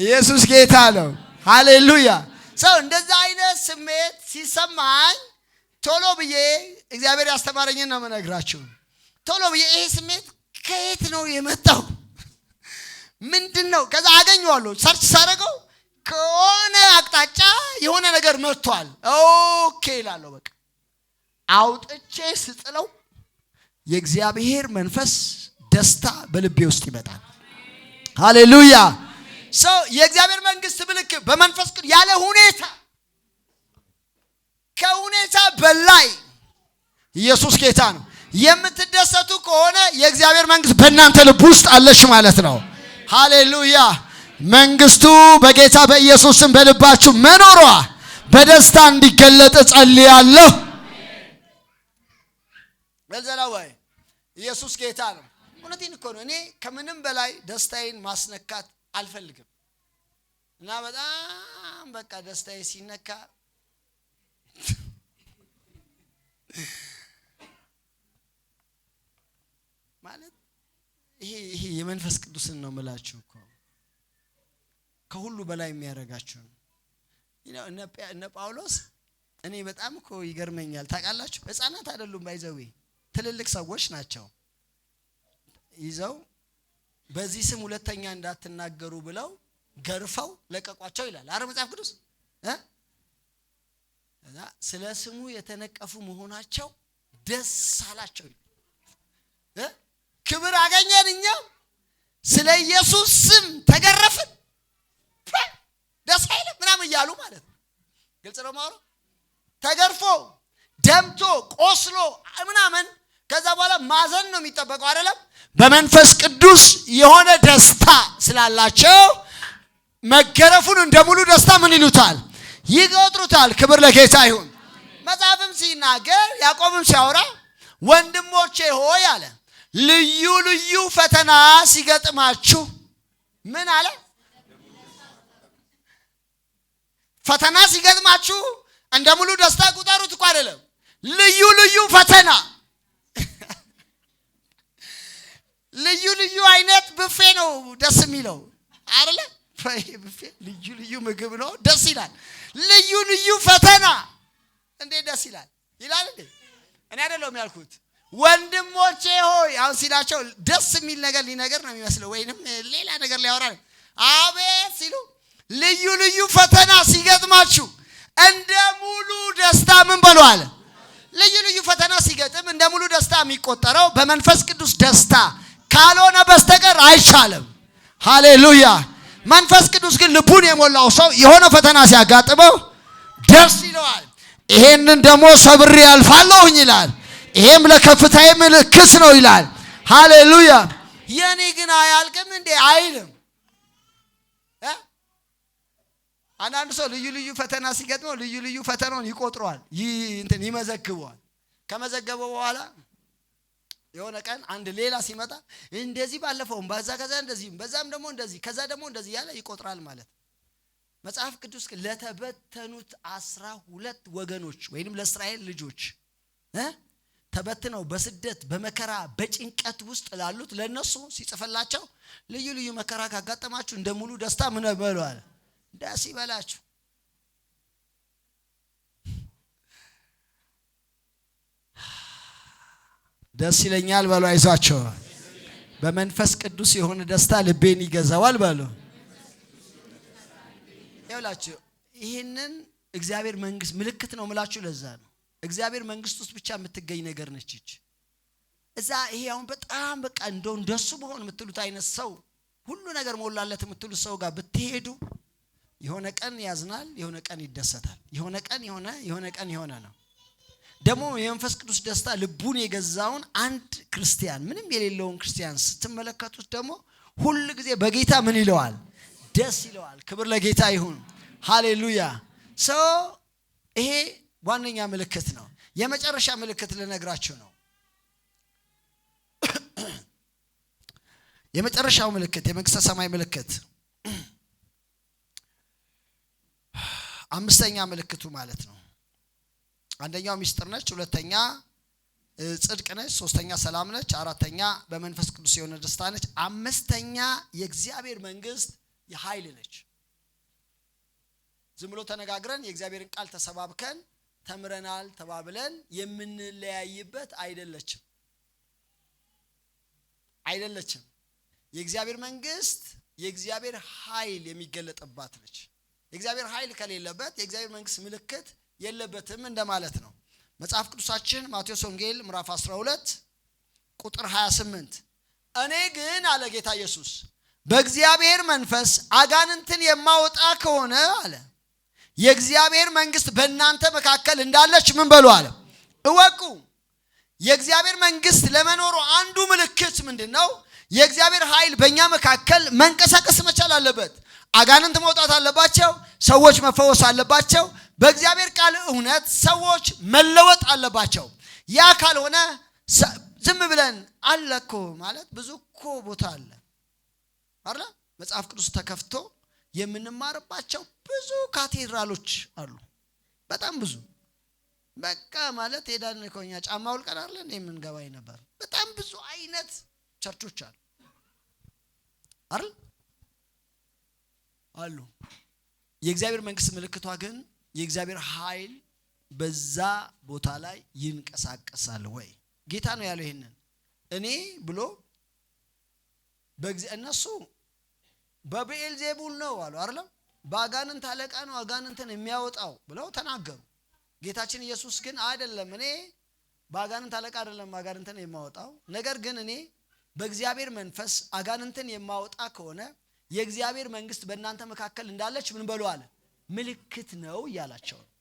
ኢየሱስ ጌታ ነው ሃሌሉያ ሰው እንደዛ አይነት ስሜት ሲሰማኝ ቶሎ ብዬ እግዚአብሔር ያስተማረኝን ነው መነግራችሁ ቶሎ ብዬ ይሄ ስሜት ከየት ነው የመጣው ምንድነው ከዛ አገኘዋለሁ ሰርች ሳረገው ከሆነ አቅጣጫ የሆነ ነገር መጥቷል ኦኬ ይላል በቃ አውጥቼ ስጥለው የእግዚአብሔር መንፈስ ደስታ በልቤ ውስጥ ይመጣል ሃሌሉያ ሰው የእግዚአብሔር መንግስት ምልክ በመንፈስ ቅዱስ ያለ ሁኔታ ከሁኔታ በላይ ኢየሱስ ጌታ ነው የምትደሰቱ ከሆነ የእግዚአብሔር መንግስት በእናንተ ልብ ውስጥ አለሽ ማለት ነው ሃሌሉያ መንግስቱ በጌታ በኢየሱስ ስም በልባችሁ መኖሯ በደስታ እንዲገለጥ ጸልያለሁ ለዘላለም ኢየሱስ ጌታ ነው እውነቴን እኮ ነው እኔ ከምንም በላይ ደስታዬን ማስነካት አልፈልግም እና በጣም በቃ ደስታዬ ሲነካ ማለት ይሄ የመንፈስ ቅዱስን ነው መላችሁ እኮ ከሁሉ በላይ የሚያረጋችሁ እነ ጳውሎስ እኔ በጣም እኮ ይገርመኛል ታውቃላችሁ ህፃናት አይደሉም ባይዘው ትልልቅ ሰዎች ናቸው ይዘው በዚህ ስም ሁለተኛ እንዳትናገሩ ብለው ገርፈው ለቀቋቸው ይላል አረ መጽሐፍ ቅዱስ እና ስለ ስሙ የተነቀፉ መሆናቸው ደስ አላቸው ክብር አገኘን እኛ ስለ ኢየሱስ ስም ተገረፍን ደስ አይልም ምናምን እያሉ ማለት ነው ግልጽ ነው ማለት ተገርፎ ደምቶ ቆስሎ ምናምን ከዛ በኋላ ማዘን ነው የሚጠበቀው አይደለም በመንፈስ ቅዱስ የሆነ ደስታ ስላላቸው መገረፉን እንደሙሉ ደስታ ምን ይሉታል ይቆጥሩታል ክብር ለጌታ ይሁን መጽሐፍም ሲናገር ያዕቆብም ሲያወራ ወንድሞቼ ሆይ አለ ልዩ ፈተና ሲገጥማችሁ ምን አለ ፈተና ሲገጥማችሁ እንደሙሉ ደስታ ቁጠሩት እኮ አይደለም ልዩ ፈተና ልዩ አይነት ብፌ ነው ደስ የሚለው አይደለ ብፌ ልዩ ምግብ ነው ደስ ይላል ልዩ ፈተና እንዴ ደስ ይላል እንዴ እኔ አይደለም ያልኩት ወንድሞቼ ሆይ አሁን ሲላቸው ደስ የሚል ነገር ሊነገር ነው የሚመስለው ወይንም ሌላ ነገር ሊያወራ አቤት ሲሉ ልዩ ፈተና ሲገጥማችሁ እንደ ሙሉ ደስታ ምን በሉ አለ ልዩ ፈተና ሲገጥም እንደ ሙሉ ደስታ የሚቆጠረው በመንፈስ ቅዱስ ደስታ ካልሆነ በስተቀር አይቻልም ሃሌሉያ መንፈስ ቅዱስ ግን ልቡን የሞላው ሰው የሆነ ፈተና ሲያጋጥመው ደስ ይለዋል ይሄንን ደግሞ ሰብሬ ያልፋለሁኝ ይላል ይሄም ለከፍታዬ ምልክት ነው ይላል ሃሌሉያ የኔ ግን አያልቅም እንዴ አይልም። አንዳንድ ሰው ልዩ ልዩ ፈተና ሲገጥመው ልዩ ልዩ ፈተናውን ይቆጥረዋል፣ ይመዘግበዋል። ከመዘገበው በኋላ የሆነ ቀን አንድ ሌላ ሲመጣ እንደዚህ ባለፈውም በዛ ከዛ እንደዚህ በዛም ደግሞ እንደዚህ ከዛ ደግሞ እንደዚህ ያለ ይቆጥራል ማለት። መጽሐፍ ቅዱስ ለተበተኑት 12 ወገኖች ወይንም ለእስራኤል ልጆች ተበትነው በስደት በመከራ በጭንቀት ውስጥ ላሉት ለነሱ ሲጽፈላቸው ልዩ ልዩ መከራ ካጋጠማችሁ እንደ ሙሉ ደስታ ምን በሏል? ደስ ይበላችሁ። ደስ ይለኛል በሉ። አይዟቸው በመንፈስ ቅዱስ የሆነ ደስታ ልቤን ይገዛዋል በሉ። ይኸውላችሁ ይህንን እግዚአብሔር መንግስት ምልክት ነው ምላችሁ። ለዛ ነው እግዚአብሔር መንግስት ውስጥ ብቻ የምትገኝ ነገር ነች እቺ። እዛ ይሄ አሁን በጣም በቃ እንደሱ በሆነ የምትሉት አይነት ሰው ሁሉ ነገር ሞላለት የምትሉት ሰው ጋር ብትሄዱ የሆነ ቀን ያዝናል፣ የሆነ ቀን ይደሰታል፣ የሆነ ቀን የሆነ ነው። ደግሞ የመንፈስ ቅዱስ ደስታ ልቡን የገዛውን አንድ ክርስቲያን ምንም የሌለውን ክርስቲያን ስትመለከቱት ደግሞ ሁሉ ጊዜ በጌታ ምን ይለዋል? ደስ ይለዋል። ክብር ለጌታ ይሁን። ሃሌሉያ። ይሄ ዋነኛ ምልክት ነው። የመጨረሻ ምልክት ልነግራችሁ ነው። የመጨረሻው ምልክት የመንግስተ ሰማይ ምልክት አምስተኛ ምልክቱ ማለት ነው። አንደኛው ሚስጥር ነች፣ ሁለተኛ ጽድቅ ነች፣ ሶስተኛ ሰላም ነች፣ አራተኛ በመንፈስ ቅዱስ የሆነ ደስታ ነች፣ አምስተኛ የእግዚአብሔር መንግስት የኃይል ነች። ዝም ብሎ ተነጋግረን የእግዚአብሔርን ቃል ተሰባብከን ተምረናል ተባብለን የምንለያይበት አይደለችም። የእግዚአብሔር መንግስት የእግዚአብሔር ኃይል የሚገለጥባት ነች። የእግዚአብሔር ኃይል ከሌለበት የእግዚአብሔር መንግስት ምልክት የለበትም እንደማለት ነው። መጽሐፍ ቅዱሳችን ማቴዎስ ወንጌል ምዕራፍ 12 ቁጥር 28 እኔ ግን አለ ጌታ ኢየሱስ በእግዚአብሔር መንፈስ አጋንንትን የማወጣ ከሆነ አለ የእግዚአብሔር መንግስት በእናንተ መካከል እንዳለች ምን በሉ አለ እወቁ። የእግዚአብሔር መንግስት ለመኖሩ አንዱ ምልክት ምንድነው? የእግዚአብሔር ኃይል በእኛ መካከል መንቀሳቀስ መቻል አለበት። አጋንንት መውጣት አለባቸው። ሰዎች መፈወስ አለባቸው። በእግዚአብሔር ቃል እውነት ሰዎች መለወጥ አለባቸው። ያ ካልሆነ ዝም ብለን አለኮ ማለት ብዙ እኮ ቦታ አለ አይደል? መጽሐፍ ቅዱስ ተከፍቶ የምንማርባቸው ብዙ ካቴድራሎች አሉ። በጣም ብዙ በቃ ማለት ሄዳን ኮኛ ጫማ ውልቀን አይደል የምንገባይ ነበር። በጣም ብዙ አይነት ቸርቾች አሉ አሉ። የእግዚአብሔር መንግስት ምልክቷ ግን የእግዚአብሔር ኃይል በዛ ቦታ ላይ ይንቀሳቀሳል ወይ? ጌታ ነው ያለው ይሄንን እኔ ብሎ እነሱ በቤልዜቡል ነው አሉ አይደል? በአጋንንት አለቃ ነው አጋንንትን የሚያወጣው ብለው ተናገሩ። ጌታችን ኢየሱስ ግን አይደለም እኔ በአጋንንት አለቃ አይደለም አጋንንትን የማወጣው፣ ነገር ግን እኔ በእግዚአብሔር መንፈስ አጋንንትን የማወጣ ከሆነ የእግዚአብሔር መንግስት በእናንተ መካከል እንዳለች ምን በሉ አለ ምልክት ነው እያላቸው ነው።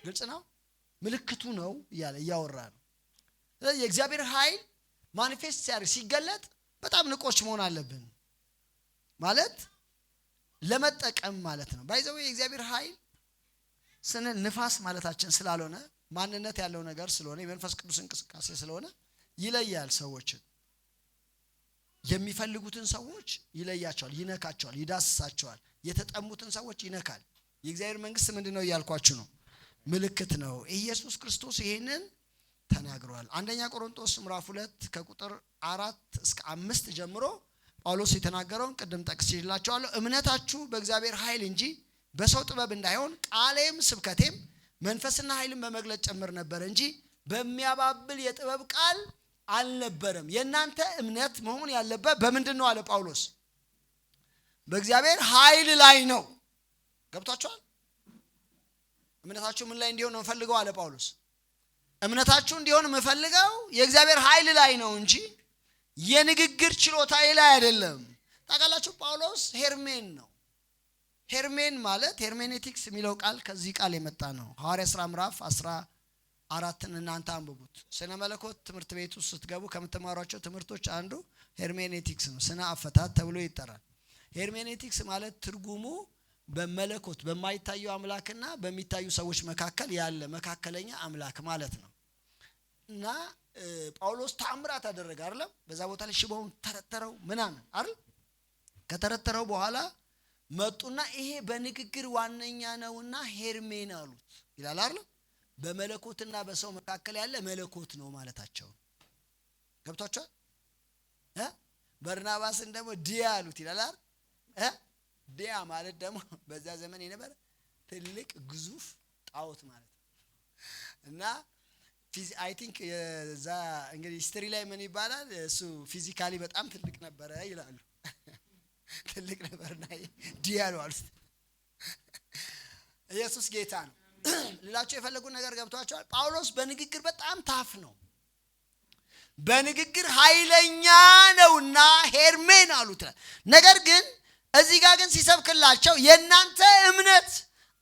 ግልጽ ነው። ምልክቱ ነው እያወራ ነው። ስለዚህ የእግዚአብሔር ኃይል ማኒፌስት ሲገለጥ በጣም ንቆች መሆን አለብን ማለት ለመጠቀም ማለት ነው። ባይዘው የእግዚአብሔር ኃይል ስንል ንፋስ ማለታችን ስላልሆነ ማንነት ያለው ነገር ስለሆነ የመንፈስ ቅዱስ እንቅስቃሴ ስለሆነ ይለያል። ሰዎችን የሚፈልጉትን ሰዎች ይለያቸዋል፣ ይነካቸዋል፣ ይዳስሳቸዋል። የተጠሙትን ሰዎች ይነካል። የእግዚአብሔር መንግስት ምንድነው እያልኳችሁ ነው? ምልክት ነው። ኢየሱስ ክርስቶስ ይሄንን ተናግሯል። አንደኛ ቆሮንቶስ ምዕራፍ 2 ከቁጥር 4 እስከ 5 ጀምሮ ጳውሎስ የተናገረውን ቅድም ጠቅሼላችኋለሁ። እምነታችሁ በእግዚአብሔር ኃይል እንጂ በሰው ጥበብ እንዳይሆን ቃሌም ስብከቴም መንፈስና ኃይልን በመግለጥ ጨምር ነበር እንጂ በሚያባብል የጥበብ ቃል አልነበረም። የእናንተ እምነት መሆን ያለበት በምንድነው አለ ጳውሎስ? በእግዚአብሔር ኃይል ላይ ነው። ገብቷችኋል? እምነታችሁ ምን ላይ እንዲሆን ነው ፈልገው አለ ጳውሎስ። እምነታችሁ እንዲሆን የምፈልገው የእግዚአብሔር ኃይል ላይ ነው እንጂ የንግግር ችሎታዬ ላይ አይደለም። ታውቃላችሁ ጳውሎስ ሄርሜን ነው። ሄርሜን ማለት ሄርሜኔቲክስ የሚለው ቃል ከዚህ ቃል የመጣ ነው። ሐዋርያ ሥራ ምዕራፍ 10 4ን እናንተ አንብቡት። ስነ መለኮት ትምህርት ቤት ውስጥ ስትገቡ ከምትማሯቸው ትምህርቶች አንዱ ሄርሜኔቲክስ ነው። ስነ አፈታት ተብሎ ይጠራል። ሄርሜኔቲክስ ማለት ትርጉሙ በመለኮት በማይታየው አምላክና በሚታዩ ሰዎች መካከል ያለ መካከለኛ አምላክ ማለት ነው። እና ጳውሎስ ተአምራት አደረገ አይደል? በዛ ቦታ ላይ ሽባውን ተረተረው ምናምን አይደል? ከተረተረው በኋላ መጡና ይሄ በንግግር ዋነኛ ነውና ሄርሜን አሉት ይላል አይደል? በመለኮትና በሰው መካከል ያለ መለኮት ነው ማለታቸው ገብቷቸዋል። በርናባስን ደግሞ ዲያ አሉት ይላል አይደል? ዲያ ማለት ደግሞ በዛ ዘመን የነበረ ትልቅ ግዙፍ ጣዖት ማለት ነው። እና አይ ቲንክ የዛ እንግዲህ ሂስትሪ ላይ ምን ይባላል እሱ ፊዚካሊ በጣም ትልቅ ነበረ ይላሉ። ትልቅ ነበርና ዲያ ነው አሉት። ኢየሱስ ጌታ ነው። ሌላቸው የፈለጉት ነገር ገብቷቸዋል። ጳውሎስ በንግግር በጣም ታፍ ነው፣ በንግግር ኃይለኛ ነውና ሄርሜን አሉት። ነገር ግን እዚህ ጋር ግን ሲሰብክላቸው የእናንተ እምነት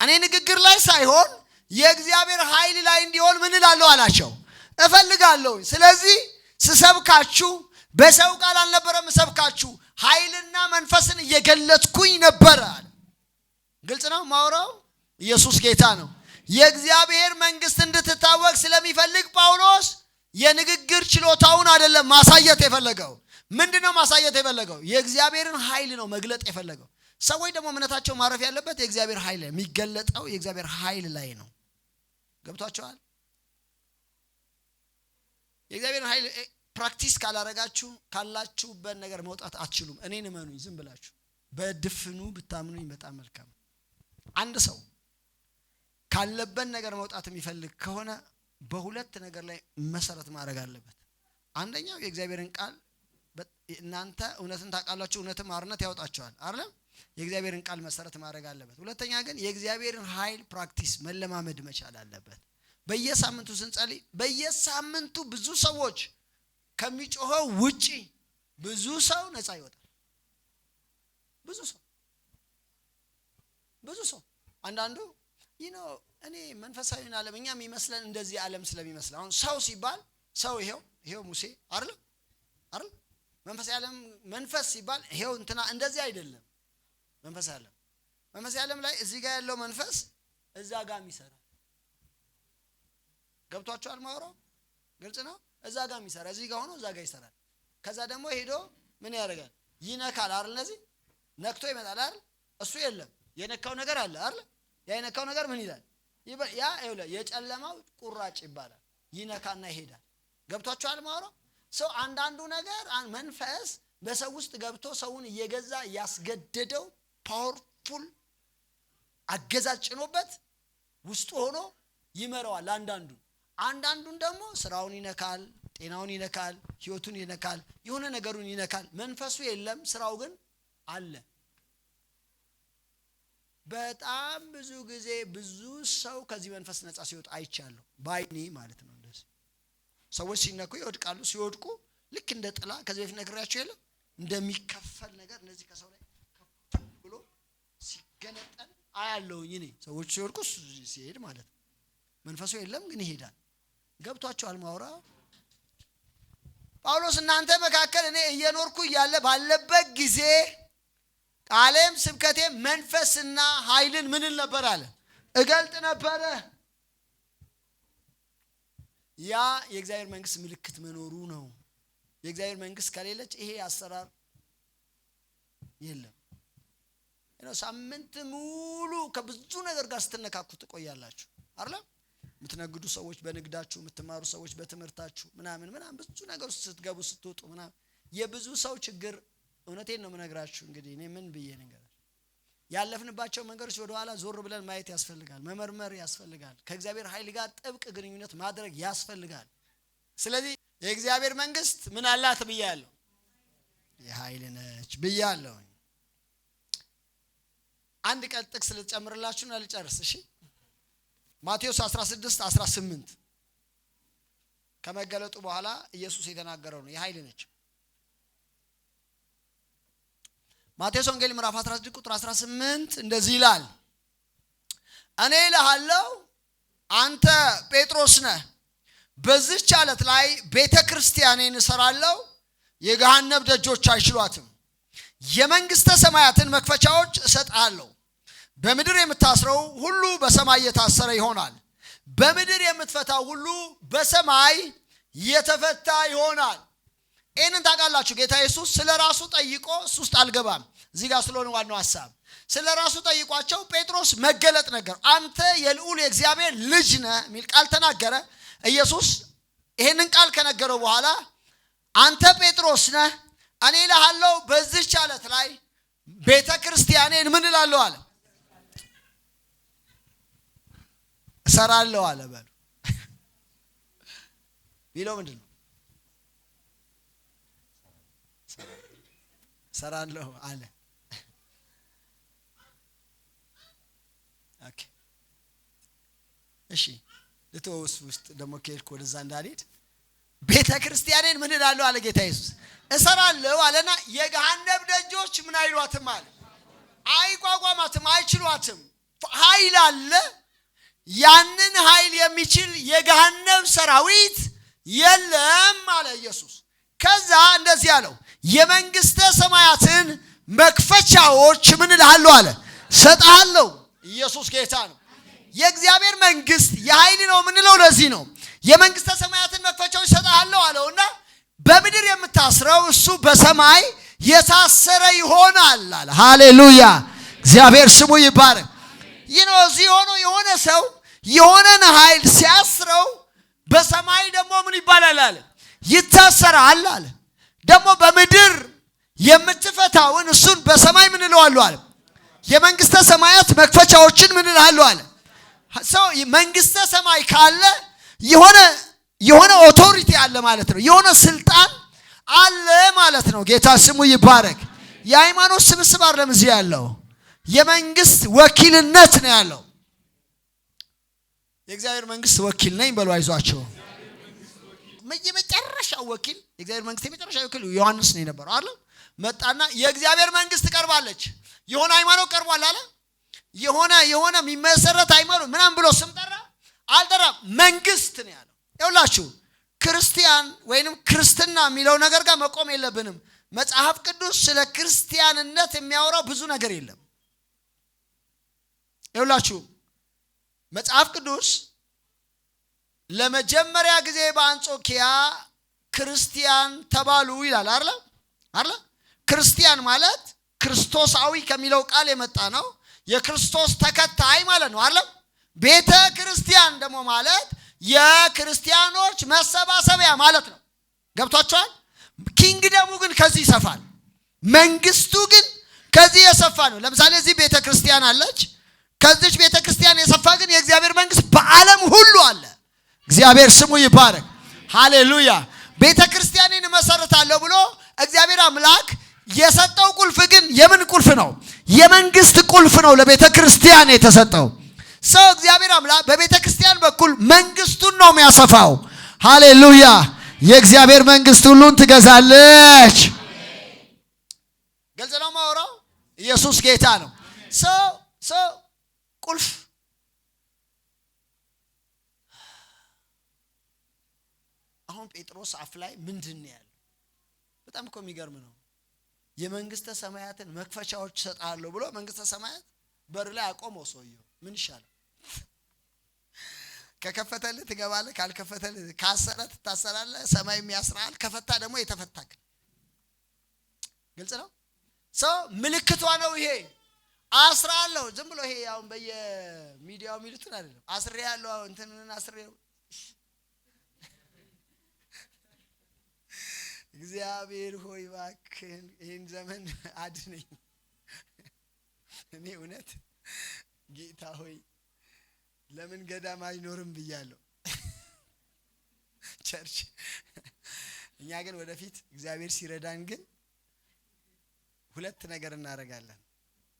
እኔ ንግግር ላይ ሳይሆን የእግዚአብሔር ኃይል ላይ እንዲሆን ምን እላለሁ አላቸው፣ እፈልጋለሁ። ስለዚህ ስሰብካችሁ በሰው ቃል አልነበረም ሰብካችሁ ኃይልና መንፈስን እየገለጥኩኝ ነበር አለ። ግልጽ ነው ማውራው። ኢየሱስ ጌታ ነው። የእግዚአብሔር መንግስት እንድትታወቅ ስለሚፈልግ ጳውሎስ የንግግር ችሎታውን አይደለም ማሳየት የፈለገው። ምንድነው ማሳየት የፈለገው? የእግዚአብሔርን ኃይል ነው መግለጥ የፈለገው። ሰዎች ደግሞ እምነታቸው ማረፍ ያለበት የእግዚአብሔር ኃይል የሚገለጠው የእግዚአብሔር ኃይል ላይ ነው። ገብቷቸዋል? የእግዚአብሔር ኃይል ፕራክቲስ ካላረጋችሁ ካላችሁበት ነገር መውጣት አትችሉም። እኔን እመኑኝ፣ ዝም ብላችሁ በድፍኑ ብታምኑኝ በጣም መልካም። አንድ ሰው ካለበት ነገር መውጣት የሚፈልግ ከሆነ በሁለት ነገር ላይ መሰረት ማድረግ አለበት። አንደኛው የእግዚአብሔርን ቃል እናንተ እውነትን ታውቃላችሁ እውነትም አርነት ያወጣችኋል አይደል? የእግዚአብሔርን ቃል መሰረት ማድረግ አለበት። ሁለተኛ ግን የእግዚአብሔርን ኃይል ፕራክቲስ መለማመድ መቻል አለበት። በየሳምንቱ ስንጸልይ በየሳምንቱ ብዙ ሰዎች ከሚጮኸው ውጪ ብዙ ሰው ነፃ ይወጣል። ብዙ ሰው አንዳንዱ እኔ መንፈሳዊን ዓለም እኛ የሚመስለን እንደዚህ ዓለም ስለሚመስል አሁን ሰው ሲባል ሰው ይሄው ሙሴ አይደል? መንፈሳዊ ዓለም መንፈስ ሲባል ይሄው እንትና እንደዚህ አይደለም። መንፈሳዊ ዓለም ላይ እዚህ ጋር ያለው መንፈስ እዛ ጋር ይሰራል። ገብቷችኋል? ማውራው ግልጽ ነው። እዛ ጋር ይሰራ እዚህ ጋር ሆኖ እዛ ጋር ይሰራል። ከዛ ደግሞ ሄዶ ምን ያደርጋል? ይነካል አይደል? እነዚህ ነክቶ ይመጣል አይደል? እሱ የለም የነካው ነገር አለ አይደል? ያ የነካው ነገር ምን ይላል? ያ የጨለማው ቁራጭ ይባላል። ይነካና ይሄዳል። ገብቷችኋል? ማውራው ሰው አንዳንዱ ነገር መንፈስ በሰው ውስጥ ገብቶ ሰውን እየገዛ ያስገደደው ፓወርፉል አገዛዝ ጭኖበት ውስጡ ሆኖ ይመራዋል። አንዳንዱን ደግሞ ስራውን ይነካል፣ ጤናውን ይነካል፣ ህይወቱን ይነካል፣ የሆነ ነገሩን ይነካል። መንፈሱ የለም፣ ስራው ግን አለ። በጣም ብዙ ጊዜ ብዙ ሰው ከዚህ መንፈስ ነፃ ሲወጣ አይቻለሁ፣ ባይኔ ማለት ነው። እንደዚህ ሰዎች ሲነኩ ይወድቃሉ። ሲወድቁ ልክ እንደ ጥላ ከዚህ በፊት ነግሬያችሁ የለም እንደሚከፈል ነገር እነዚህ ከሰው ላይ ከፈል ብሎ ሲገነጠል አያለሁኝ እኔ። ሰዎች ሲወድቁ ሲሄድ ማለት ነው። መንፈሱ የለም ግን ይሄዳል። ገብቷቸዋል? ማውራው ጳውሎስ እናንተ መካከል እኔ እየኖርኩ እያለ ባለበት ጊዜ ቃሌም ስብከቴም መንፈስና ኃይልን ምንል ነበር አለ እገልጥ ነበረ። ያ የእግዚአብሔር መንግስት ምልክት መኖሩ ነው። የእግዚአብሔር መንግስት ከሌለች ይሄ አሰራር የለም። ሳምንት ሙሉ ከብዙ ነገር ጋር ስትነካኩ ትቆያላችሁ አይደል? የምትነግዱ ሰዎች በንግዳችሁ፣ የምትማሩ ሰዎች በትምህርታችሁ ምናምን ብዙ ነገር ስትገቡ ስትወጡ ምናምን የብዙ ሰው ችግር እውነቴን ነው የምነግራችሁ። እንግዲህ እኔ ምን ብዬ ነገር ያለፍንባቸው መንገዶች ወደ ኋላ ዞር ብለን ማየት ያስፈልጋል፣ መመርመር ያስፈልጋል፣ ከእግዚአብሔር ኃይል ጋር ጥብቅ ግንኙነት ማድረግ ያስፈልጋል። ስለዚህ የእግዚአብሔር መንግስት ምን አላት ብያለሁ? የኃይል ነች ብያለሁ። አንድ ቀን ጥቅስ ልጨምርላችሁና ልጨርስ። እሺ ማቴዎስ 16:18 ከመገለጡ በኋላ ኢየሱስ የተናገረው ነው። የኃይል ነች። ማቴዎስ ወንጌል ምዕራፍ 16 ቁጥር 18 እንደዚህ ይላል፣ እኔ እልሃለሁ አንተ ጴጥሮስ ነህ፣ በዚህች ዓለት ላይ ቤተ ክርስቲያኔን እሰራለሁ፣ የገሃነም ደጆች አይችሏትም። የመንግስተ ሰማያትን መክፈቻዎች እሰጥሃለሁ። በምድር የምታስረው ሁሉ በሰማይ የታሰረ ይሆናል፣ በምድር የምትፈታው ሁሉ በሰማይ የተፈታ ይሆናል። ይህንን ታውቃላችሁ። ጌታ ኢየሱስ ስለ ራሱ ጠይቆ እሱ ውስጥ አልገባም፣ እዚህ ጋር ስለሆነ ዋናው ሐሳብ ስለ ራሱ ጠይቋቸው ጴጥሮስ መገለጥ ነገር አንተ የልዑል የእግዚአብሔር ልጅ ነህ የሚል ቃል ተናገረ። ኢየሱስ ይህንን ቃል ከነገረው በኋላ አንተ ጴጥሮስ ነህ፣ እኔ እልሃለሁ በዚህች ዓለት ላይ ቤተ ክርስቲያኔን ምን እላለሁ አለ እሰራለሁ አለ። በሉ ቢለው ምንድን ነው? እሰራለሁ አለ። ኦኬ እሺ፣ ልተወስ ውስጥ ደግሞ ከሄድኩ ወደዛ እንዳልሄድ ቤተ ክርስቲያኔን ምን እላለሁ አለ ጌታ ኢየሱስ እሰራለሁ አለና የገሃነም ደጆች ምን አይሏትም አለ፣ አይቋቋማትም፣ አይችሏትም። ኃይል አለ። ያንን ኃይል የሚችል የገሃነም ሰራዊት የለም አለ ኢየሱስ። ከዛ እንደዚህ አለው የመንግስተ ሰማያትን መክፈቻዎች ምን እልሃለሁ አለ ሰጣለሁ። ኢየሱስ ጌታ ነው። የእግዚአብሔር መንግስት የኃይል ነው ምንለው ለዚህ ነው። የመንግስተ ሰማያትን መክፈቻዎች ሰጣለሁ አለውና በምድር የምታስረው እሱ በሰማይ የታሰረ ይሆናል አለ። ሃሌሉያ! እግዚአብሔር ስሙ ይባረክ። እዚህ ሆኖ የሆነ ሰው የሆነን ኃይል ሲያስረው በሰማይ ደግሞ ምን ይባላል አለ ይታሰራል አለ። ደግሞ በምድር የምትፈታውን እሱን በሰማይ ምን እለዋለሁ አለ የመንግስተ ሰማያት መክፈቻዎችን ምን እልሃለሁ አለ። ሰው መንግስተ ሰማይ ካለ የሆነ ኦቶሪቲ አለ ማለት ነው። የሆነ ስልጣን አለ ማለት ነው። ጌታ ስሙ ይባረክ። የሃይማኖት ስብስብ አይደለም እዚህ ያለው፣ የመንግስት ወኪልነት ነው ያለው። የእግዚአብሔር መንግስት ወኪል ነኝ በሉ፣ አይዟቸው። የመጨረሻው ወኪል የእግዚአብሔር መንግስት የመጨረሻው ወኪል ዮሐንስ ነው የነበረው አይደል? መጣና የእግዚአብሔር መንግስት ቀርባለች፣ የሆነ ሃይማኖት ቀርቧል አለ። የሆነ የሚመሰረት ሃይማኖት ምናምን ብሎ ስም ጠራ አልጠራም፣ መንግስት ነው ያለው። ይኸውላችሁ ክርስቲያን ወይንም ክርስትና የሚለው ነገር ጋር መቆም የለብንም። መጽሐፍ ቅዱስ ስለ ክርስቲያንነት የሚያወራው ብዙ ነገር የለም። ይኸውላችሁ መጽሐፍ ቅዱስ ለመጀመሪያ ጊዜ በአንጾኪያ ክርስቲያን ተባሉ ይላል አይደል? ክርስቲያን ማለት ክርስቶሳዊ ከሚለው ቃል የመጣ ነው። የክርስቶስ ተከታይ ማለት ነው አይደል? ቤተ ክርስቲያን ደግሞ ማለት የክርስቲያኖች መሰባሰቢያ ማለት ነው። ገብቷቸዋል? ኪንግደሙ ግን ከዚህ ይሰፋል። መንግስቱ ግን ከዚህ የሰፋ ነው። ለምሳሌ እዚህ ቤተ ክርስቲያን አለች። ከዚች ቤተ ክርስቲያን የሰፋ ግን የእግዚአብሔር መንግስት በዓለም ሁሉ አለ። እግዚአብሔር ስሙ ይባረክ። ሃሌሉያ። ቤተ ክርስቲያንን መሰረታለሁ ብሎ እግዚአብሔር አምላክ የሰጠው ቁልፍ ግን የምን ቁልፍ ነው? የመንግስት ቁልፍ ነው ለቤተ ክርስቲያን የተሰጠው። ሰው እግዚአብሔር አምላክ በቤተ ክርስቲያን በኩል መንግስቱን ነው የሚያሰፋው። ሃሌሉያ። የእግዚአብሔር መንግስት ሁሉን ትገዛለች። ግልጽ ነው ማወራው። ኢየሱስ ጌታ ነው። ሰው ቁልፍ አሁን ጴጥሮስ አፍ ላይ ምንድን ነው ያለው? በጣም እኮ የሚገርም ነው። የመንግስተ ሰማያትን መክፈቻዎች ሰጣለሁ ብሎ መንግስተ ሰማያት በር ላይ አቆመው። ሰውየው ምን ይሻላል? ከከፈተልህ ትገባለህ፣ ካልከፈተልህ ካሰረ ትታሰራለህ። ሰማይ የሚያስራል፣ ከፈታ ደግሞ የተፈታክ። ግልጽ ነው። ሰው ምልክቷ ነው ይሄ። አስራለሁ ዝም ብሎ ይሄ ያው በየሚዲያው የሚሉትን አይደለም። አስሬ ያለው እንትንን አስሬው እግዚአብሔር ሆይ እባክህን ይህን ዘመን አድነኝ። እኔ እውነት ጌታ ሆይ ለምን ገዳም አይኖርም ብያለሁ። ቸርች እኛ ግን ወደፊት እግዚአብሔር ሲረዳን ግን ሁለት ነገር እናደርጋለን።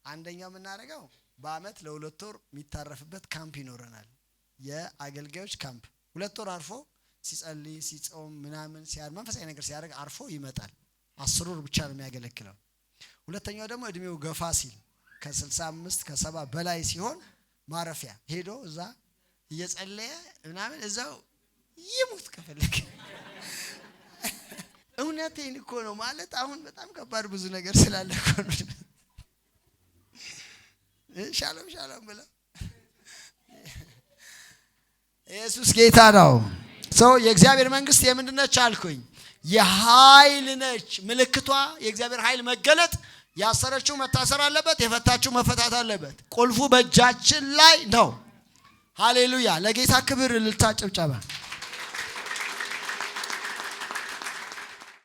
አንደኛው የምናደርገው በአመት ለ2 ወር የሚታረፍበት ካምፕ ይኖረናል። የአገልጋዮች ካምፕ 2 ወር አርፎ ሲጸልይ ሲጾም ምናምን መንፈሳዊ ነገር ሲያደርግ አርፎ ይመጣል። 10 ወር ብቻ ነው የሚያገለግለው። ሁለተኛው ደግሞ እድሜው ገፋ ሲል ከ65 ከ70 በላይ ሲሆን ማረፊያ ሄዶ እዛ እየጸለየ ምናምን እዛው ይሙት ከፈለገ። እውነቴን እኮ ነው ማለት አሁን በጣም ከባድ ብዙ ነገር ስላለ እኮ ነው። ሻሎም ሻሎም ብለው ኢየሱስ ጌታ ነው። ሰው የእግዚአብሔር መንግስት የምንድን ነች አልኩኝ? የኃይል ነች። ምልክቷ የእግዚአብሔር ኃይል መገለጥ። ያሰረችው መታሰር አለበት፣ የፈታችው መፈታት አለበት። ቁልፉ በእጃችን ላይ ነው። ሃሌሉያ! ለጌታ ክብር፣ እልልታ፣ ጭብጨባ